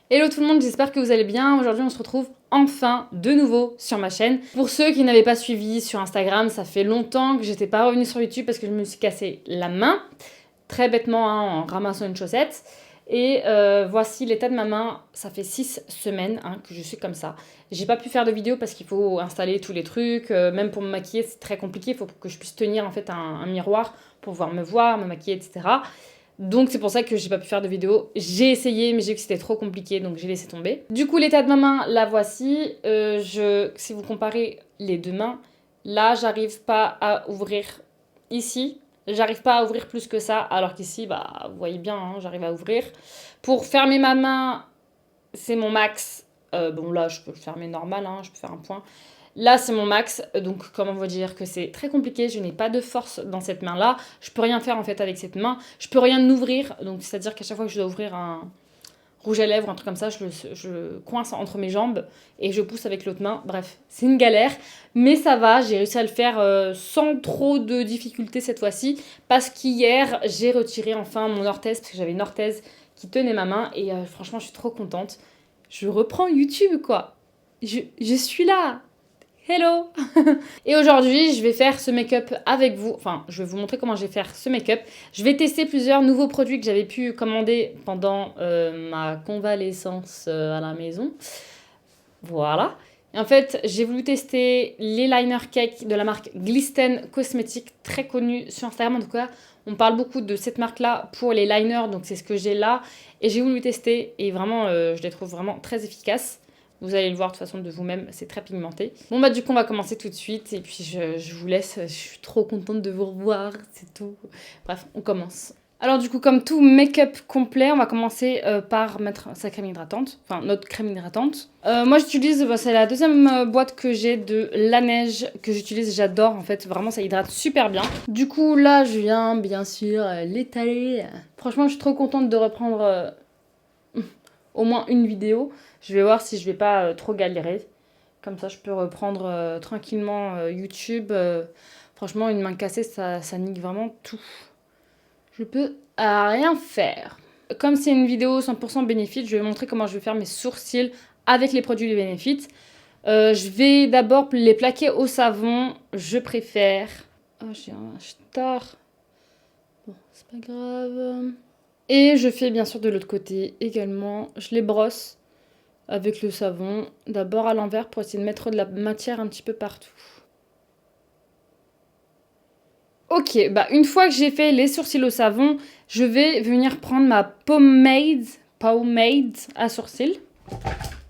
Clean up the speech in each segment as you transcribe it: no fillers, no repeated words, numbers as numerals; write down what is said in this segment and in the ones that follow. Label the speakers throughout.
Speaker 1: Hello tout le monde, j'espère que vous allez bien. Aujourd'hui on se retrouve enfin de nouveau sur ma chaîne. Pour ceux qui n'avaient pas suivi sur Instagram, ça fait longtemps que j'étais pas revenue sur YouTube parce que je me suis cassé la main, très bêtement hein, en ramassant une chaussette. Et voici l'état de ma main, ça fait 6 semaines hein, que je suis comme ça. J'ai pas pu faire de vidéo parce qu'il faut installer tous les trucs, même pour me maquiller c'est très compliqué, il faut que je puisse tenir en fait un miroir pour pouvoir me voir, me maquiller, etc. Donc c'est pour ça que j'ai pas pu faire de vidéo. J'ai essayé mais j'ai vu que c'était trop compliqué donc j'ai laissé tomber. Du coup l'état de ma main, la voici. Si vous comparez les deux mains, là j'arrive pas à ouvrir ici. J'arrive pas à ouvrir plus que ça alors qu'ici, bah vous voyez bien, hein, j'arrive à ouvrir. Pour fermer ma main, c'est mon max. Bon là je peux le fermer normal, hein, je peux faire un point. Là, c'est mon max, donc comment vous dire que c'est très compliqué, je n'ai pas de force dans cette main-là, je peux rien faire en fait avec cette main, je peux rien ouvrir, donc c'est-à-dire qu'à chaque fois que je dois ouvrir un rouge à lèvres, un truc comme ça, je coince entre mes jambes et je pousse avec l'autre main, bref, c'est une galère, mais ça va, j'ai réussi à le faire sans trop de difficultés cette fois-ci, parce qu'hier, j'ai retiré enfin mon orthèse, parce que j'avais une orthèse qui tenait ma main, et franchement, je suis trop contente. Je reprends YouTube, quoi. Je suis là. Hello. Et aujourd'hui, je vais faire ce make-up avec vous. Enfin, je vais vous montrer comment je vais faire ce make-up. Je vais tester plusieurs nouveaux produits que j'avais pu commander pendant ma convalescence à la maison. Voilà. Et en fait, j'ai voulu tester les liner cake de la marque Glisten Cosmetics, très connue sur Instagram en tout cas. On parle beaucoup de cette marque-là pour les liners, donc c'est ce que j'ai là. Et j'ai voulu tester et vraiment, je les trouve vraiment très efficaces. Vous allez le voir de toute façon de vous-même, c'est très pigmenté. Bon bah du coup on va commencer tout de suite et puis je vous laisse, je suis trop contente de vous revoir, c'est tout. Bref, on commence. Alors du coup comme tout make-up complet, on va commencer par mettre sa crème hydratante, enfin notre crème hydratante. Moi j'utilise, c'est la deuxième boîte que j'ai de La Neige que j'utilise, j'adore en fait, vraiment ça hydrate super bien. Du coup là je viens bien sûr l'étaler. Franchement je suis trop contente de reprendre au moins une vidéo. Je vais voir si je vais pas trop galérer. Comme ça, je peux reprendre tranquillement YouTube. Franchement, une main cassée, ça nique vraiment tout. Je peux rien faire. Comme c'est une vidéo 100% Benefit, je vais montrer comment je vais faire mes sourcils avec les produits de Benefit. Je vais d'abord les plaquer au savon. Je préfère... Oh, j'ai un tard. Bon, c'est pas grave. Et je fais bien sûr de l'autre côté également. Je les brosse avec le savon. D'abord à l'envers pour essayer de mettre de la matière un petit peu partout. Ok, bah une fois que j'ai fait les sourcils au savon, je vais venir prendre ma pomade à sourcils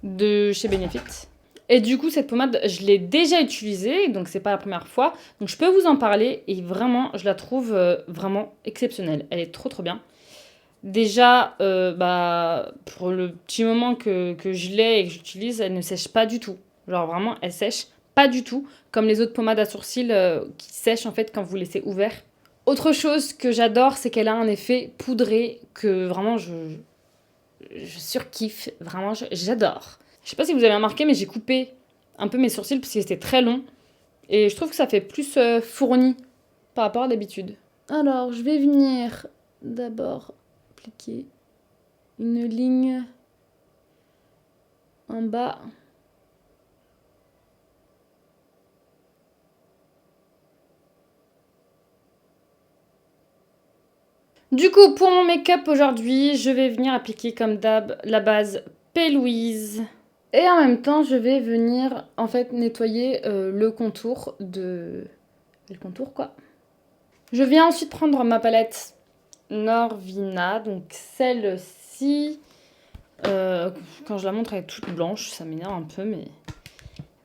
Speaker 1: de chez Benefit. Et du coup, cette pommade, je l'ai déjà utilisée, donc c'est pas la première fois. Donc je peux vous en parler et vraiment, je la trouve vraiment exceptionnelle. Elle est trop bien. Déjà, bah, pour le petit moment que je l'ai et que j'utilise, elle ne sèche pas du tout. Genre vraiment, elle sèche pas du tout, comme les autres pommades à sourcils qui sèchent en fait quand vous laissez ouvert. Autre chose que j'adore, c'est qu'elle a un effet poudré que vraiment je surkiffe. Vraiment, j'adore. Je sais pas si vous avez remarqué, mais j'ai coupé un peu mes sourcils parce qu'ils étaient très longs. Et je trouve que ça fait plus fourni par rapport à d'habitude. Alors, je vais venir d'abord appliquer une ligne en bas. Du coup, pour mon make-up aujourd'hui, je vais venir appliquer comme d'hab la base P. Louise. Et en même temps, je vais venir en fait nettoyer le contour de... Le contour quoi. Je viens ensuite prendre ma palette Norvina, donc celle-ci. Quand je la montre, elle est toute blanche, ça m'énerve un peu, mais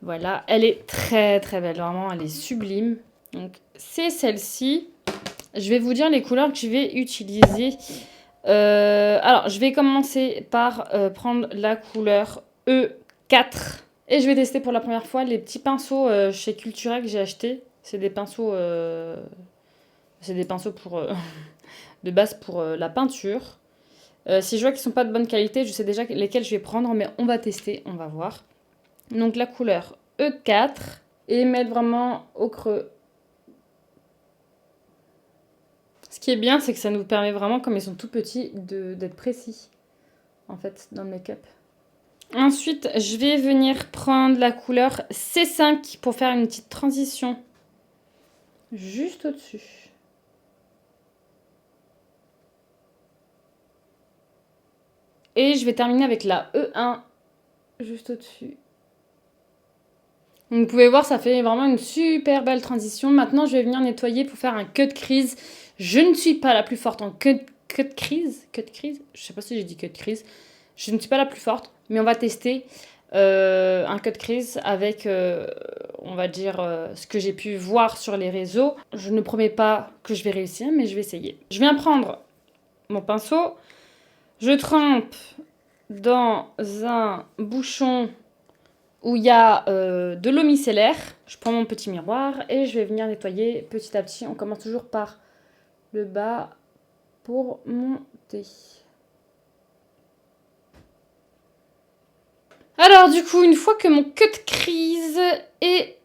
Speaker 1: voilà. Elle est très belle, vraiment, elle est sublime. Donc c'est celle-ci. Je vais vous dire les couleurs que je vais utiliser. Alors, je vais commencer par prendre la couleur E4. Et je vais tester pour la première fois les petits pinceaux chez Cultura que j'ai achetés. C'est des pinceaux pour, de base pour la peinture. Si je vois qu'ils sont pas de bonne qualité, je sais déjà lesquels je vais prendre, mais on va tester, on va voir. Donc la couleur E4 et mettre vraiment au creux. Ce qui est bien, c'est que ça nous permet vraiment, comme ils sont tout petits, d'être précis, en fait, dans le make-up. Ensuite, je vais venir prendre la couleur C5 pour faire une petite transition juste au-dessus. Et je vais terminer avec la E1 juste au-dessus. Donc, vous pouvez voir, ça fait vraiment une super belle transition. Maintenant, je vais venir nettoyer pour faire un cut crease. Je ne suis pas la plus forte en cut crease. Cut crease. Je sais pas si j'ai dit cut crease. Je ne suis pas la plus forte, mais on va tester un cut crease avec, on va dire, ce que j'ai pu voir sur les réseaux. Je ne promets pas que je vais réussir, mais je vais essayer. Je viens prendre mon pinceau. Je trempe dans un bouchon où il y a de l'eau micellaire. Je prends mon petit miroir et je vais venir nettoyer petit à petit. On commence toujours par le bas pour monter. Alors du coup, une fois que mon cut crease est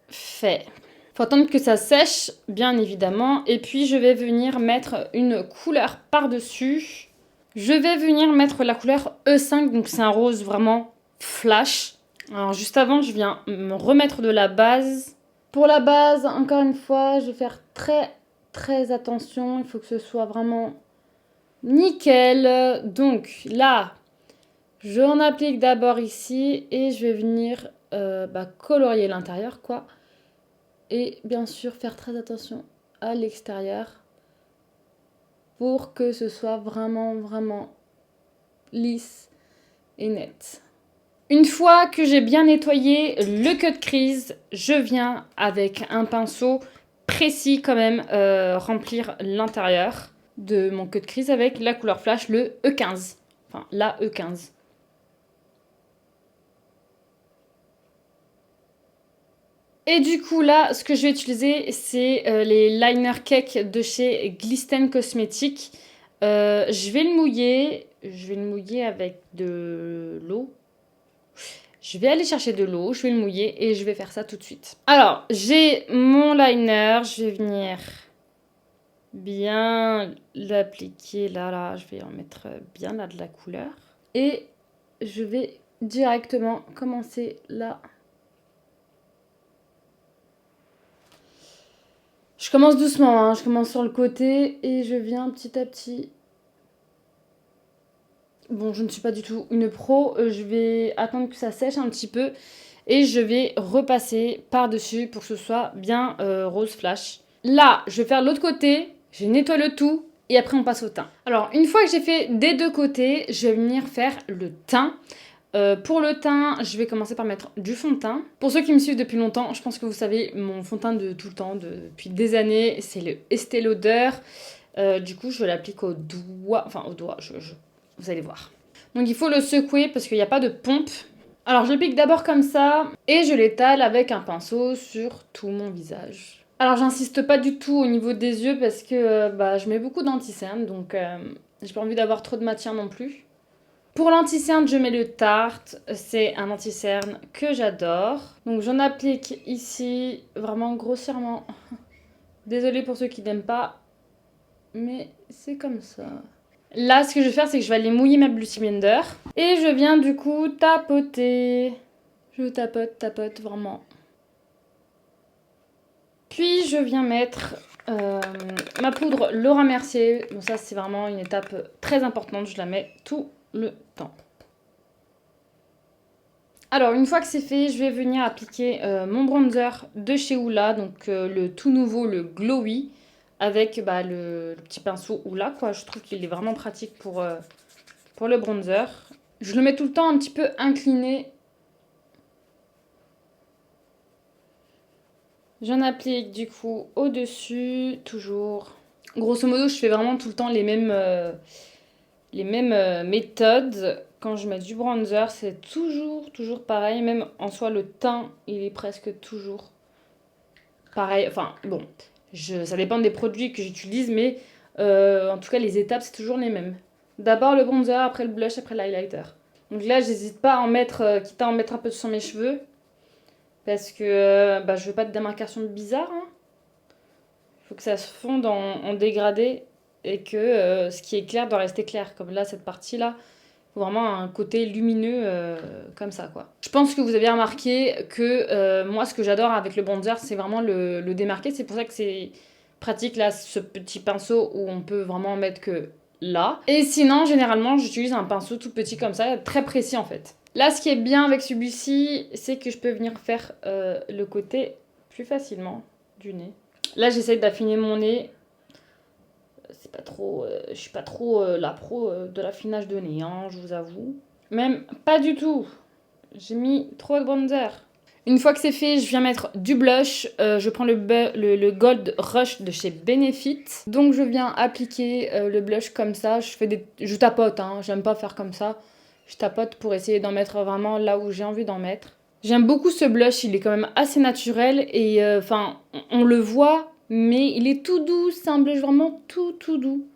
Speaker 1: fait, faut attendre que ça sèche, bien évidemment. Et puis je vais venir mettre une couleur par-dessus. Je vais venir mettre la couleur E5, donc c'est un rose vraiment flash. Alors juste avant, je viens me remettre de la base. Pour la base, encore une fois, je vais faire très attention. Il faut que ce soit vraiment nickel. Donc là, je en applique d'abord ici et je vais venir colorier l'intérieur, quoi. Et bien sûr, faire très attention à l'extérieur pour que ce soit vraiment lisse et net. Une fois que j'ai bien nettoyé le cut crease, je viens avec un pinceau précis quand même remplir l'intérieur de mon cut crease avec la couleur flash, le E15. Enfin, la E15. Et du coup là, ce que je vais utiliser, c'est les liner cake de chez Glisten Cosmetics. Je vais le mouiller avec de l'eau. Je vais aller chercher de l'eau, je vais le mouiller et je vais faire ça tout de suite. Alors, j'ai mon liner, je vais venir bien l'appliquer là, je vais en mettre bien là de la couleur. Et je vais directement commencer là. Je commence doucement, hein, je commence sur le côté et je viens petit à petit. Bon, je ne suis pas du tout une pro, je vais attendre que ça sèche un petit peu et je vais repasser par-dessus pour que ce soit bien rose flash. Là, je vais faire l'autre côté, je nettoie le tout et après on passe au teint. Alors, une fois que j'ai fait des deux côtés, je vais venir faire le teint. Pour le teint, je vais commencer par mettre du fond de teint. Pour ceux qui me suivent depuis longtemps, je pense que vous savez, mon fond de teint de tout le temps, depuis des années, c'est le Estée Lauder. Du coup, je l'applique au doigt, vous allez voir. Donc il faut le secouer parce qu'il n'y a pas de pompe. Alors je l'applique d'abord comme ça et je l'étale avec un pinceau sur tout mon visage. Alors j'insiste pas du tout au niveau des yeux parce que je mets beaucoup d'anti-cerne, donc j'ai pas envie d'avoir trop de matière non plus. Pour l'anti-cerne, je mets le Tarte. C'est un anti-cerne que j'adore. Donc j'en applique ici vraiment grossièrement. Désolée pour ceux qui n'aiment pas, mais c'est comme ça. Là, ce que je vais faire, c'est que je vais aller mouiller ma Beauty Blender. Et je viens du coup tapoter. Je tapote vraiment. Puis je viens mettre ma poudre Laura Mercier. Bon, ça, c'est vraiment une étape très importante. Je la mets tout le temps. Alors, une fois que c'est fait, je vais venir appliquer mon bronzer de chez Hoola. Donc, le tout nouveau, le Glowy. Avec le petit pinceau Hoola, quoi. Je trouve qu'il est vraiment pratique pour le bronzer. Je le mets tout le temps un petit peu incliné. J'en applique du coup au-dessus, toujours. Grosso modo, je fais vraiment tout le temps les mêmes méthodes. Quand je mets du bronzer, c'est toujours pareil. Même en soi, le teint, il est presque toujours pareil. Enfin, bon, ça dépend des produits que j'utilise, mais en tout cas, les étapes, c'est toujours les mêmes. D'abord le bronzer, après le blush, après l'highlighter. Donc là, j'hésite pas à en mettre, quitte à en mettre un peu sur mes cheveux. Parce que je veux pas de démarcation bizarre. Hein. Il faut que ça se fonde en dégradé et que ce qui est clair doit rester clair. Comme là, cette partie-là, Vraiment un côté lumineux comme ça, quoi. Je pense que vous avez remarqué que moi, ce que j'adore avec le bronzer, c'est vraiment le démarquer. C'est pour ça que c'est pratique, là, ce petit pinceau où on peut vraiment mettre que là. Et sinon, généralement, j'utilise un pinceau tout petit comme ça, très précis, en fait. Là, ce qui est bien avec celui-ci, c'est que je peux venir faire le côté plus facilement du nez. Là, j'essaie d'affiner mon nez. C'est pas trop, je suis pas trop la pro de l'affinage de nez, hein, je vous avoue. Même pas du tout. J'ai mis trop de bronzer. Une fois que c'est fait, je viens mettre du blush. Je prends le Gold Rush de chez Benefit. Donc je viens appliquer le blush comme ça. Je tapote, hein, j'aime pas faire comme ça. Je tapote pour essayer d'en mettre vraiment là où j'ai envie d'en mettre. J'aime beaucoup ce blush, il est quand même assez naturel et enfin, on le voit, mais il est tout doux, c'est un blush vraiment tout doux.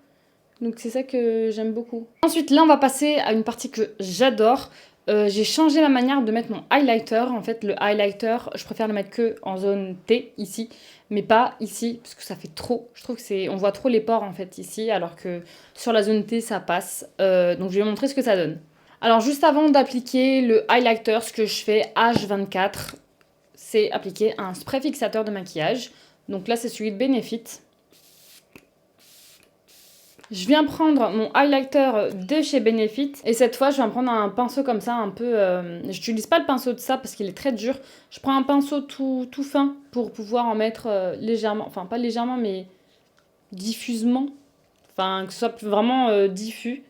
Speaker 1: Donc c'est ça que j'aime beaucoup. Ensuite, là, on va passer à une partie que j'adore. J'ai changé ma manière de mettre mon highlighter. En fait, le highlighter, je préfère le mettre que en zone T, ici, mais pas ici, parce que ça fait trop. Je trouve que on voit trop les pores, en fait, ici, alors que sur la zone T, ça passe. Donc je vais vous montrer ce que ça donne. Alors, juste avant d'appliquer le highlighter, ce que je fais H24, c'est appliquer un spray fixateur de maquillage. Donc là, c'est celui de Benefit. Je viens prendre mon highlighter de chez Benefit. Et cette fois, je vais prendre un pinceau comme ça, un peu... j'utilise pas le pinceau de ça parce qu'il est très dur. Je prends un pinceau tout fin pour pouvoir en mettre légèrement. Enfin, pas légèrement, mais diffusement. Enfin, que ce soit vraiment diffus.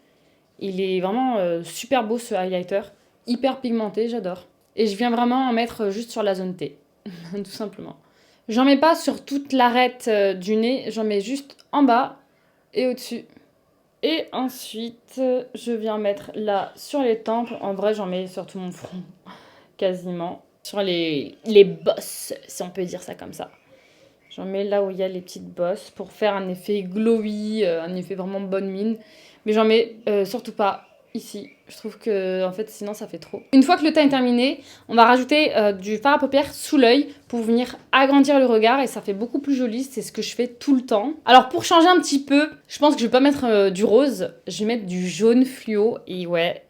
Speaker 1: Il est vraiment super beau ce highlighter, hyper pigmenté, j'adore. Et je viens vraiment en mettre juste sur la zone T, tout simplement. J'en mets pas sur toute l'arête du nez, j'en mets juste en bas et au-dessus. Et ensuite, je viens mettre là sur les tempes. En vrai, j'en mets sur tout mon front, quasiment. Sur les bosses, si on peut dire ça comme ça. J'en mets là où il y a les petites bosses pour faire un effet glowy, un effet vraiment bonne mine. Mais j'en mets surtout pas ici. Je trouve que en fait sinon ça fait trop. Une fois que le teint est terminé, on va rajouter du fard à paupières sous l'œil pour venir agrandir le regard et ça fait beaucoup plus joli. C'est ce que je fais tout le temps. Alors pour changer un petit peu, je pense que je vais pas mettre du rose. Je vais mettre du jaune fluo et ouais,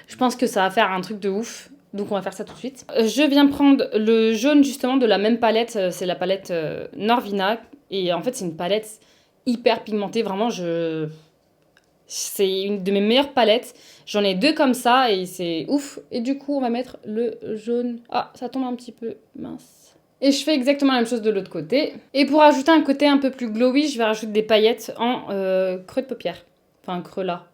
Speaker 1: je pense que ça va faire un truc de ouf. Donc on va faire ça tout de suite. Je viens prendre le jaune justement de la même palette. C'est la palette Norvina. Et en fait c'est une palette hyper pigmentée. Vraiment c'est une de mes meilleures palettes. J'en ai 2 comme ça et c'est ouf. Et du coup on va mettre le jaune. Ah ça tombe un petit peu mince. Et je fais exactement la même chose de l'autre côté. Et pour ajouter un côté un peu plus glowy, je vais rajouter des paillettes en creux de paupière. Enfin creux là.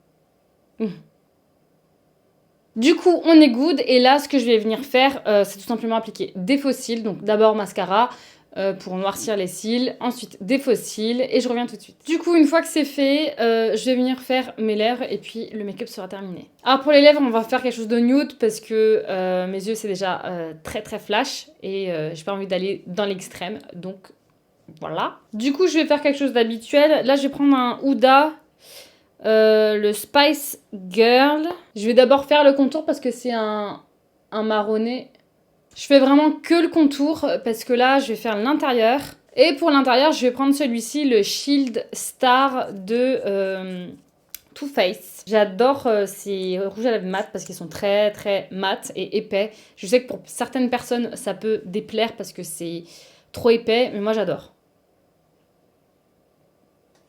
Speaker 1: Du coup, on est good. Et là, ce que je vais venir faire, c'est tout simplement appliquer des faux cils. Donc d'abord mascara pour noircir les cils. Ensuite des faux cils. Et je reviens tout de suite. Du coup, une fois que c'est fait, je vais venir faire mes lèvres. Et puis le make-up sera terminé. Alors pour les lèvres, on va faire quelque chose de nude. Parce que mes yeux, c'est déjà très très flash. Et j'ai pas envie d'aller dans l'extrême. Donc voilà. Du coup, je vais faire quelque chose d'habituel. Là, je vais prendre un Huda. Le Spice Girl. Je vais d'abord faire le contour parce que c'est un marronné. Je fais vraiment que le contour parce que là, je vais faire l'intérieur. Et pour l'intérieur, je vais prendre celui-ci, le Shield Star de Too Faced. J'adore ces rouges à lèvres mat parce qu'ils sont très très mat et épais. Je sais que pour certaines personnes, ça peut déplaire parce que c'est trop épais, mais moi j'adore.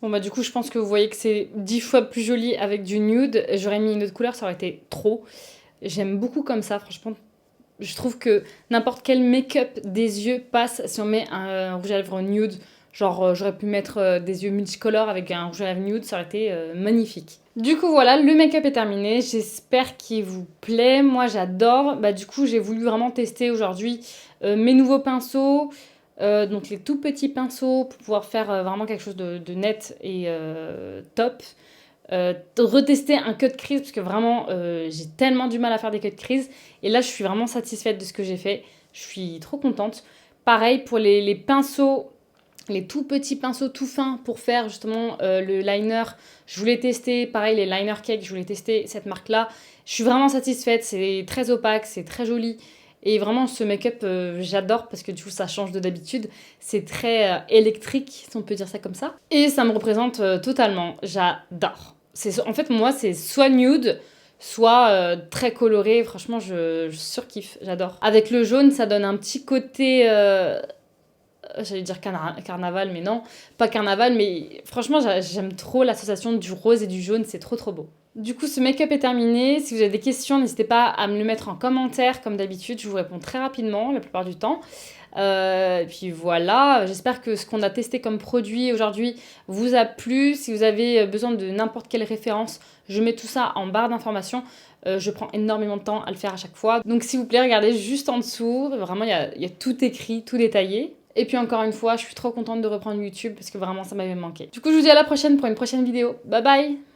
Speaker 1: Bon bah du coup je pense que vous voyez que c'est 10 fois plus joli avec du nude. J'aurais mis une autre couleur, ça aurait été trop. J'aime beaucoup comme ça, franchement. Je trouve que n'importe quel make-up des yeux passe si on met un rouge à lèvres nude. Genre j'aurais pu mettre des yeux multicolores avec un rouge à lèvres nude, ça aurait été magnifique. Du coup voilà, le make-up est terminé. J'espère qu'il vous plaît. Moi j'adore. Bah du coup j'ai voulu vraiment tester aujourd'hui mes nouveaux pinceaux. Donc les tout petits pinceaux pour pouvoir faire vraiment quelque chose de net et top. Retester un cut crease parce que vraiment j'ai tellement du mal à faire des cut crease et là je suis vraiment satisfaite de ce que j'ai fait. Je suis trop contente. Pareil pour les pinceaux, les tout petits pinceaux tout fins pour faire justement le liner. Je voulais tester, pareil les liner cake, je voulais tester cette marque là. Je suis vraiment satisfaite, c'est très opaque, c'est très joli. Et vraiment, ce make-up, j'adore parce que du coup, ça change de d'habitude. C'est très électrique, si on peut dire ça comme ça. Et ça me représente totalement. J'adore. En fait, moi, c'est soit nude, soit très coloré. Franchement, je surkiffe, j'adore. Avec le jaune, ça donne un petit côté... j'allais dire carnaval, mais non, pas carnaval, mais franchement, j'aime trop l'association du rose et du jaune, c'est trop trop beau. Du coup, ce make-up est terminé. Si vous avez des questions, n'hésitez pas à me le mettre en commentaire, comme d'habitude, je vous réponds très rapidement, la plupart du temps. Et puis voilà, j'espère que ce qu'on a testé comme produit aujourd'hui vous a plu. Si vous avez besoin de n'importe quelle référence, je mets tout ça en barre d'informations. Je prends énormément de temps à le faire à chaque fois. Donc s'il vous plaît, regardez juste en dessous. Vraiment, il y a tout écrit, tout détaillé. Et puis encore une fois, je suis trop contente de reprendre YouTube parce que vraiment ça m'avait manqué. Du coup, je vous dis à la prochaine pour une prochaine vidéo. Bye bye!